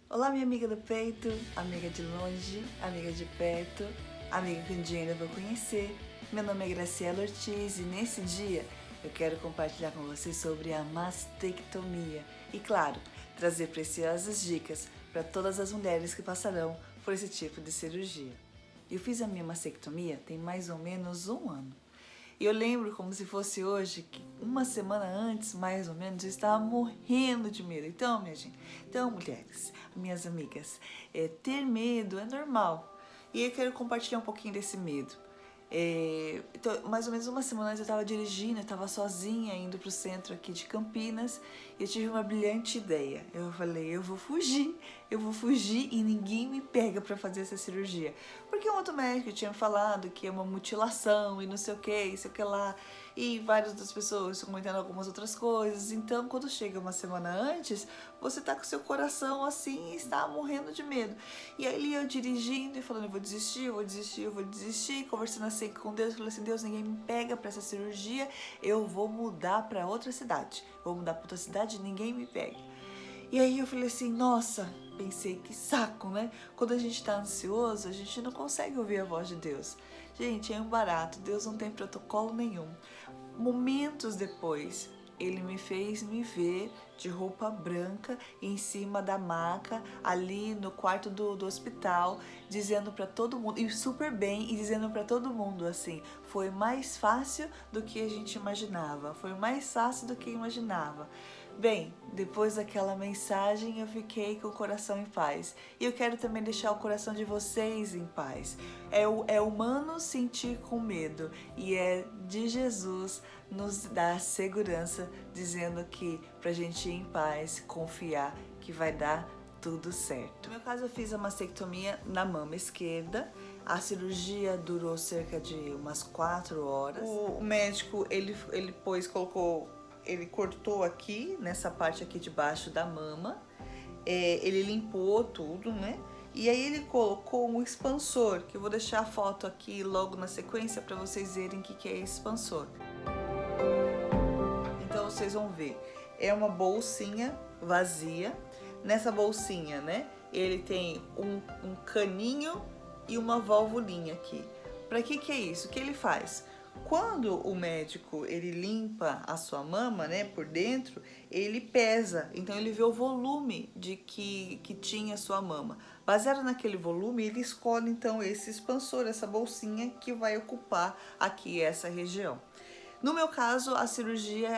Olá, minha amiga do peito, amiga de longe, amiga de perto, amiga que um dia ainda vou conhecer. Meu nome é Graciela Ortiz e nesse dia eu quero compartilhar com vocês sobre a mastectomia e, claro, trazer preciosas dicas para todas as mulheres que passarão por esse tipo de cirurgia. Eu fiz a minha mastectomia tem mais ou menos um ano. E eu lembro como se fosse hoje, que uma semana antes, mais ou menos, eu estava morrendo de medo. Então, minha gente, mulheres, minhas amigas, ter medo é normal. E eu quero compartilhar um pouquinho desse medo. Então, mais ou menos uma semana antes eu estava dirigindo, eu estava sozinha indo para o centro aqui de Campinas e eu tive uma brilhante ideia. Eu falei, eu vou fugir e ninguém me pega para fazer essa cirurgia. Porque um outro médico tinha falado que é uma mutilação e não sei o que, sei o que lá. E várias das pessoas comentando algumas outras coisas. Então, quando chega uma semana antes, você tá com seu coração assim e está morrendo de medo. E aí eu dirigindo e falando, eu vou desistir, conversando assim com Deus, falando assim, Deus, ninguém me pega para essa cirurgia, eu vou mudar para outra cidade. Ninguém me pega. E aí eu falei assim, nossa, pensei, que saco, né? Quando a gente tá ansioso, a gente não consegue ouvir a voz de Deus. Gente, é um barato, Deus não tem protocolo nenhum. Momentos depois, ele me fez me ver de roupa branca em cima da maca, ali no quarto do hospital, dizendo para todo mundo, e super bem, e dizendo para todo mundo assim, foi mais fácil do que a gente imaginava, foi mais fácil do que imaginava. Bem, depois daquela mensagem eu fiquei com o coração em paz. E eu quero também deixar o coração de vocês em paz. É humano sentir com medo e é de Jesus nos dar segurança, dizendo que pra gente ir em paz, confiar que vai dar tudo certo. No meu caso eu fiz a mastectomia na mama esquerda. A cirurgia durou cerca de umas 4 horas. O médico, ele cortou aqui, nessa parte aqui de baixo da mama, ele limpou tudo, né? E aí ele colocou um expansor, que eu vou deixar a foto aqui logo na sequência para vocês verem o que é expansor. Então vocês vão ver, é uma bolsinha vazia. Nessa bolsinha, né, ele tem um caninho e uma válvulinha aqui. Para que é isso? O que ele faz? Quando o médico ele limpa a sua mama, né, por dentro, ele pesa, então ele vê o volume de que tinha a sua mama. Baseado naquele volume, ele escolhe então esse expansor, essa bolsinha que vai ocupar aqui essa região. No meu caso, a cirurgia,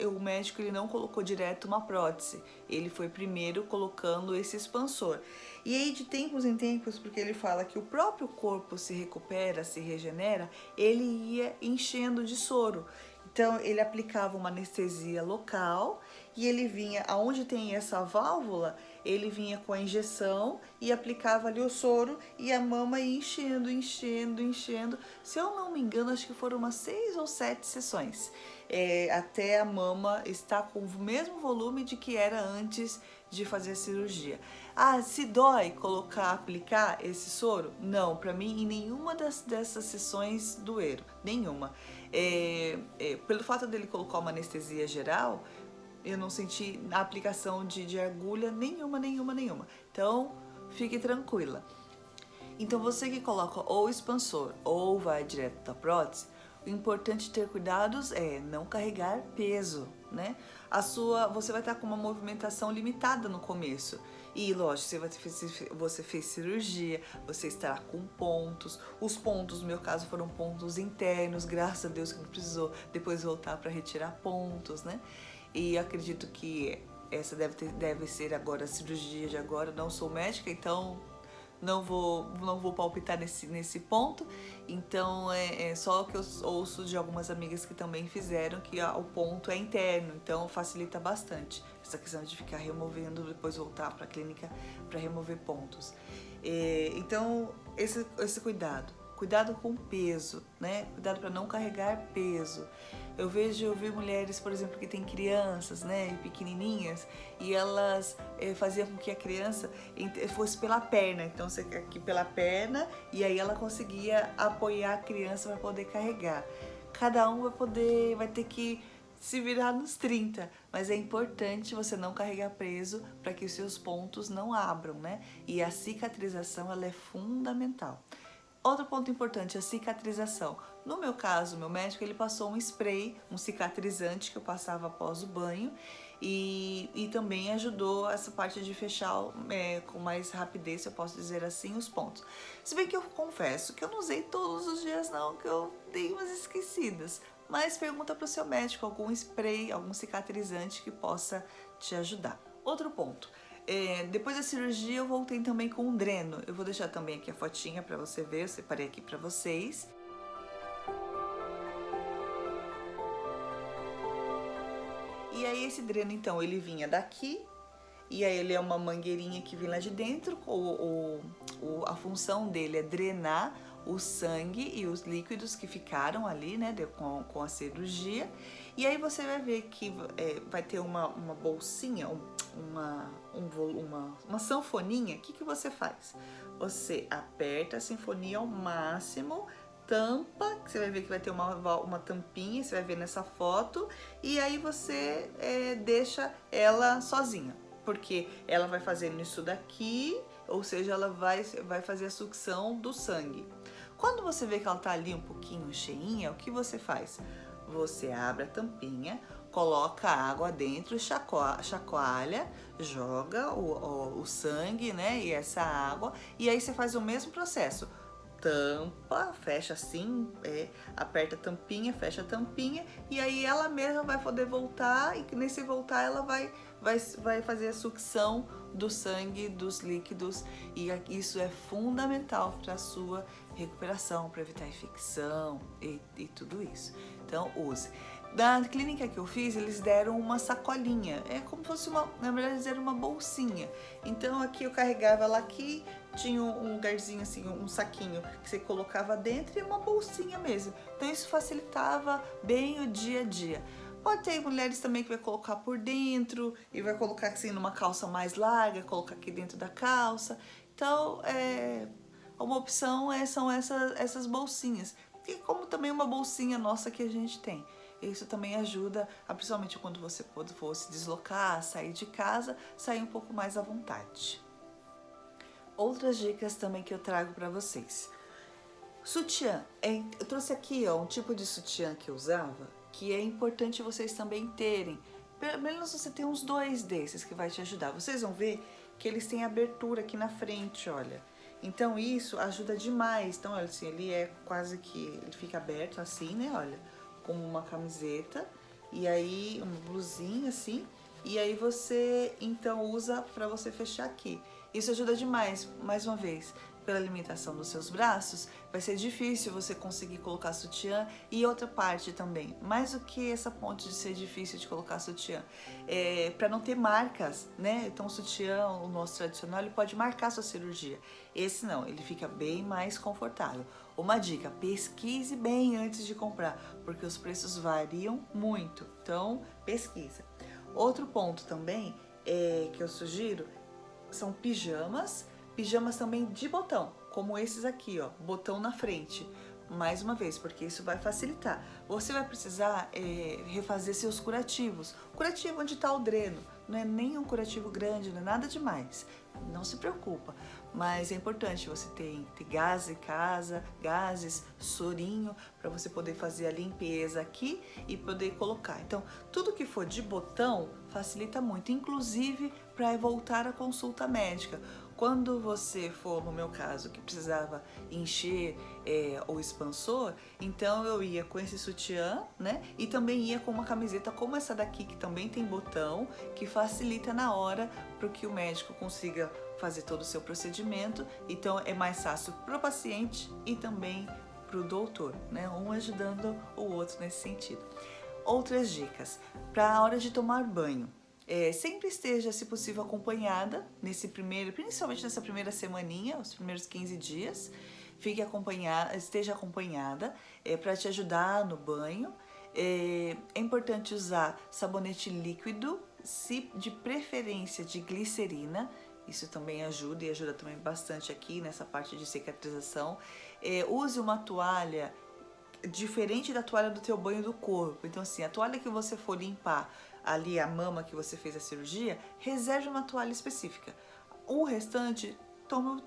o médico ele não colocou direto uma prótese, ele foi primeiro colocando esse expansor. E aí de tempos em tempos, porque ele fala que o próprio corpo se recupera, se regenera, ele ia enchendo de soro. Então ele aplicava uma anestesia local e ele vinha, aonde tem essa válvula, ele vinha com a injeção e aplicava ali o soro e a mama ia enchendo. Se eu não me engano, acho que foram umas 6 ou 7 sessões, até a mama estar com o mesmo volume de que era antes de fazer a cirurgia. Ah, se dói aplicar esse soro? Não, para mim em nenhuma dessas sessões doeram, nenhuma. Pelo fato dele colocar uma anestesia geral, eu não senti a aplicação de agulha nenhuma. Então, fique tranquila. Então, você que coloca ou expansor ou vai direto da prótese, o importante ter cuidados é não carregar peso, né? Você vai estar com uma movimentação limitada no começo. E lógico, você fez cirurgia, você estará com pontos. Os pontos, no meu caso, foram pontos internos, graças a Deus que não precisou depois voltar para retirar pontos, né? E acredito que essa deve ser agora a cirurgia de agora. Não sou médica, então não vou palpitar nesse ponto. Então é só o que eu ouço de algumas amigas que também fizeram, que o ponto é interno, então facilita bastante essa questão de ficar removendo, depois voltar para a clínica para remover pontos. Então esse cuidado com peso, né? Cuidado para não carregar peso. Eu vi mulheres, por exemplo, que têm crianças, né, pequenininhas, e elas faziam com que a criança fosse pela perna. Então você aqui pela perna, e aí ela conseguia apoiar a criança para poder carregar. Cada um vai ter que se virar nos 30, mas é importante você não carregar preso para que os seus pontos não abram, né? E a cicatrização, ela é fundamental. Outro ponto importante, a cicatrização. No meu caso, meu médico, ele passou um spray, um cicatrizante que eu passava após o banho e também ajudou essa parte de fechar com mais rapidez, se eu posso dizer assim, os pontos. Se bem que eu confesso que eu não usei todos os dias não, que eu dei umas esquecidas. Mas pergunta para o seu médico algum spray, algum cicatrizante que possa te ajudar. Outro ponto. Depois da cirurgia eu voltei também com um dreno. Eu vou deixar também aqui a fotinha para você ver, eu separei aqui para vocês. E aí esse dreno então, ele vinha daqui, e aí ele é uma mangueirinha que vem lá de dentro, a função dele é drenar o sangue e os líquidos que ficaram ali, né, com a cirurgia. E aí você vai ver que vai ter uma bolsinha, uma sanfoninha. O que você faz? Você aperta a sinfonia ao máximo, tampa, que você vai ver que vai ter uma tampinha, você vai ver nessa foto, e aí você deixa ela sozinha, porque ela vai fazendo isso daqui, ou seja, ela vai fazer a sucção do sangue. Quando você vê que ela tá ali um pouquinho cheinha, o que você faz? Você abre a tampinha, coloca a água dentro, chacoalha, joga o sangue, né, e essa água, e aí você faz o mesmo processo. Tampa, fecha assim, aperta a tampinha, fecha a tampinha, e aí ela mesma vai poder voltar, e nesse voltar ela vai fazer a sucção do sangue, dos líquidos, e isso é fundamental para a sua recuperação, para evitar infecção e tudo isso. Então use. Na clínica que eu fiz, eles deram uma sacolinha, é como se fosse na verdade eles deram uma bolsinha. Então aqui eu carregava ela aqui, tinha um lugarzinho assim, um saquinho que você colocava dentro e uma bolsinha mesmo. Então isso facilitava bem o dia a dia. Pode ter mulheres também que vai colocar por dentro e vai colocar assim numa calça mais larga, colocar aqui dentro da calça. Então uma opção são essas bolsinhas. E como também uma bolsinha nossa que a gente tem. Isso também ajuda, principalmente quando você for se deslocar, sair de casa, sair um pouco mais à vontade. Outras dicas também que eu trago para vocês. Sutiã. Eu trouxe aqui um tipo de sutiã que eu usava, que é importante vocês também terem. Pelo menos você tem uns 2 desses que vai te ajudar. Vocês vão ver que eles têm abertura aqui na frente, olha. Então isso ajuda demais. Então, olha assim, ele quase que, ele fica aberto assim, né, olha, como uma camiseta, e aí uma blusinha assim, e aí você então usa para você fechar aqui. Isso ajuda demais, mais uma vez, pela limitação dos seus braços, vai ser difícil você conseguir colocar sutiã. E outra parte também, mais do que essa ponte de ser difícil de colocar sutiã, para não ter marcas, né? Então o sutiã, o nosso tradicional, ele pode marcar sua cirurgia. Esse não, ele fica bem mais confortável. Uma dica, pesquise bem antes de comprar, porque os preços variam muito, então pesquisa. Outro ponto também que eu sugiro são pijamas também de botão, como esses aqui, ó, botão na frente. Mais uma vez, porque isso vai facilitar. Você vai precisar refazer seus curativos. Curativo onde está o dreno, não é nem um curativo grande, não é nada demais. Não se preocupa, mas é importante você ter gás em casa, gases, sorinho, para você poder fazer a limpeza aqui e poder colocar. Então, tudo que for de botão facilita muito, inclusive para voltar à consulta médica. Quando você for, no meu caso, que precisava encher o expansor, então eu ia com esse sutiã, né? E também ia com uma camiseta como essa daqui, que também tem botão, que facilita na hora para que o médico consiga fazer todo o seu procedimento. Então é mais fácil para o paciente e também para o doutor, né? Um ajudando o outro nesse sentido. Outras dicas para a hora de tomar banho. Sempre esteja, se possível, acompanhada principalmente nessa primeira semaninha, os primeiros 15 dias. Esteja acompanhada para te ajudar no banho. É importante usar sabonete líquido, de preferência de glicerina. Isso também ajuda e ajuda também bastante aqui nessa parte de cicatrização. Use uma toalha diferente da toalha do teu banho do corpo. Então assim, a toalha que você for limpar ali a mama que você fez a cirurgia, reserve uma toalha específica. O restante,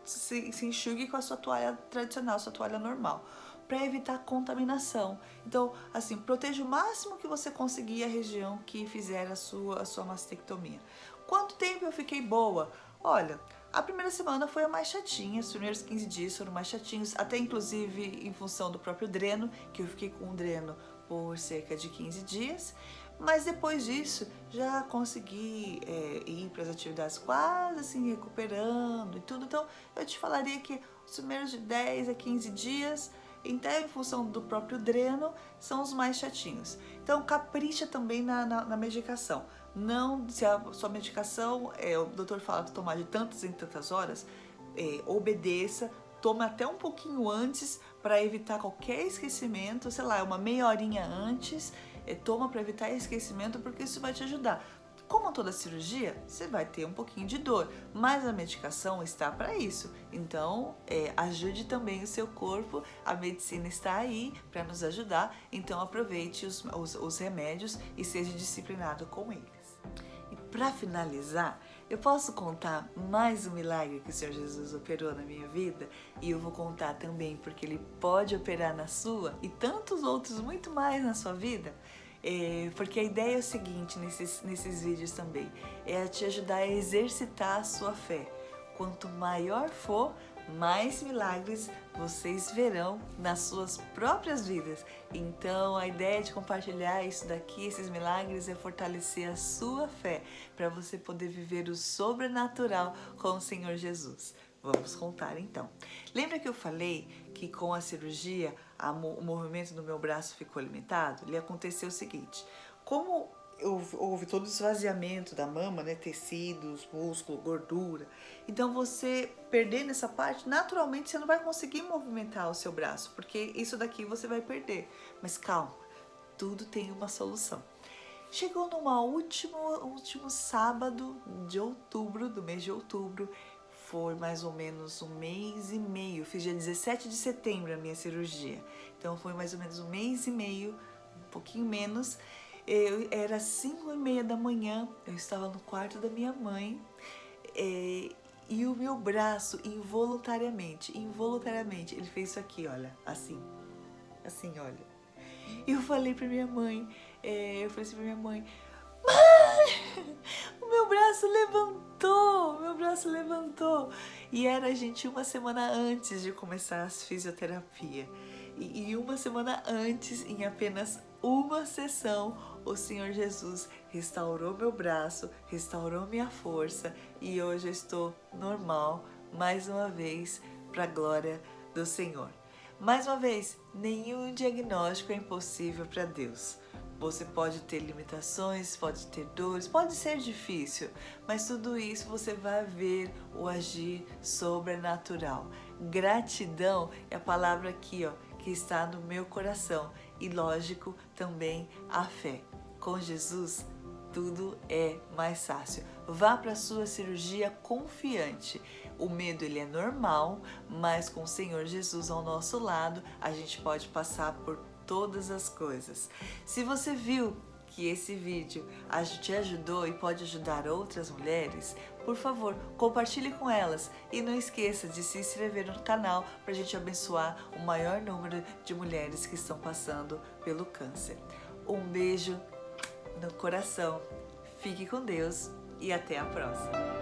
se enxugue com a sua toalha tradicional, sua toalha normal, para evitar contaminação. Então, assim, proteja o máximo que você conseguir a região que fizer a sua mastectomia. Quanto tempo eu fiquei boa? Olha, a primeira semana foi a mais chatinha, os primeiros 15 dias foram mais chatinhos, até inclusive em função do próprio dreno, que eu fiquei com um dreno por cerca de 15 dias. Mas depois disso, já consegui ir para as atividades quase assim, recuperando e tudo. Então, eu te falaria que os primeiros de 10 a 15 dias, até em função do próprio dreno, são os mais chatinhos. Então, capricha também na medicação. Não, se a sua medicação, o doutor fala de tomar de tantas em tantas horas, obedeça. Toma até um pouquinho antes para evitar qualquer esquecimento, sei lá, uma meia horinha antes, toma para evitar esquecimento, porque isso vai te ajudar. Como toda cirurgia, você vai ter um pouquinho de dor, mas a medicação está para isso. Então, ajude também o seu corpo, a medicina está aí para nos ajudar, então aproveite os remédios e seja disciplinado com eles. E para finalizar, eu posso contar mais um milagre que o Senhor Jesus operou na minha vida, e eu vou contar também porque Ele pode operar na sua e tantos outros muito mais na sua vida. Porque a ideia é o seguinte nesses vídeos também, é te ajudar a exercitar a sua fé. Quanto maior for, mais milagres vocês verão nas suas próprias vidas. Então a ideia de compartilhar isso daqui, esses milagres, é fortalecer a sua fé para você poder viver o sobrenatural com o Senhor Jesus. Vamos contar então. Lembra que eu falei que com a cirurgia o movimento do meu braço ficou limitado? Ele aconteceu o seguinte: como houve todo o esvaziamento da mama, né, tecidos, músculo, gordura, então você perdendo essa parte, naturalmente você não vai conseguir movimentar o seu braço, porque isso daqui você vai perder. Mas calma, tudo tem uma solução. Chegou no último sábado de outubro, do mês de outubro, foi mais ou menos um mês e meio, fiz dia 17 de setembro a minha cirurgia, então foi mais ou menos um mês e meio, um pouquinho menos. Era 5h30 da manhã, eu estava no quarto da minha mãe, e o meu braço, involuntariamente, ele fez isso aqui, olha, assim, olha. E eu falei pra minha mãe, mãe, o meu braço levantou. E era, gente, uma semana antes de começar a fisioterapia. E uma semana antes, em apenas uma sessão, o Senhor Jesus restaurou meu braço, restaurou minha força, e hoje eu estou normal, mais uma vez, para a glória do Senhor. Mais uma vez, nenhum diagnóstico é impossível para Deus. Você pode ter limitações, pode ter dores, pode ser difícil, mas tudo isso você vai ver o agir sobrenatural. Gratidão é a palavra aqui, que está no meu coração, e lógico também a fé. Com Jesus tudo é mais fácil. Vá para a sua cirurgia confiante. O medo, ele é normal, mas com o Senhor Jesus ao nosso lado, a gente pode passar por todas as coisas. Se você viu que esse vídeo te ajudou e pode ajudar outras mulheres, por favor, compartilhe com elas e não esqueça de se inscrever no canal para a gente abençoar o maior número de mulheres que estão passando pelo câncer. Um beijo no coração, fique com Deus e até a próxima!